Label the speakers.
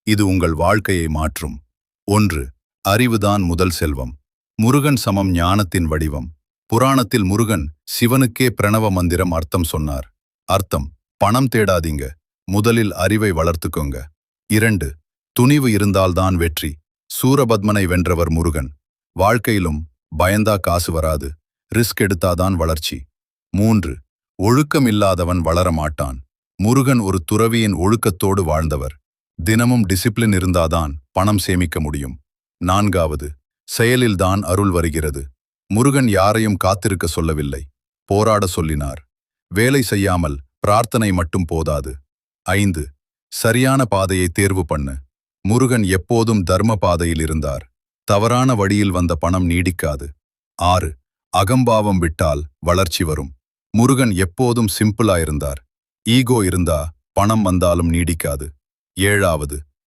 Speaker 1: இது உங்கள் வாழ்க்கையை மாற்றும். 1. அறிவுதான் முதல் செல்வம். முருகன் சமம் ஞானத்தின் வடிவம். புராணத்தில் முருகன் சிவனுக்கே பிரணவ மந்திரம் அர்த்தம் சொன்னார். அர்த்தம்: பணம் தேடாதீங்க, முதலில் அறிவை வளர்த்துக்கோங்க. 2. துணிவு இருந்தால்தான் வெற்றி. சூரபத்மனை வென்றவர் முருகன். வாழ்க்கையிலும் பயந்தா காசு வராது, ரிஸ்க் எடுத்தாதான் வளர்ச்சி. 3. ஒழுக்கம் இல்லாதவன் வளர மாட்டான். முருகன் ஒரு துறவியின் ஒழுக்கத்தோடு வாழ்ந்தவர். தினமும் டிசிப்ளின் இருந்தாதான் பணம் சேமிக்க முடியும். 4. செயலில்தான் அருள் வருகிறது. முருகன் யாரையும் காத்திருக்க சொல்லவில்லை, போராட சொல்லினார். வேலை செய்யாமல் பிரார்த்தனை மட்டும் போதாது. 5. சரியான பாதையை தேர்வு பண்ணு. முருகன் எப்போதும் தர்ம பாதையில் இருந்தார். தவறான வழியில் வந்த பணம் நீடிக்காது. 6. அகம்பாவம் விட்டால் வளர்ச்சி வரும். முருகன் எப்போதும் சிம்பிளா இருந்தார். ஈகோ இருந்தா பணம் வந்தாலும் நீடிக்காது. 7.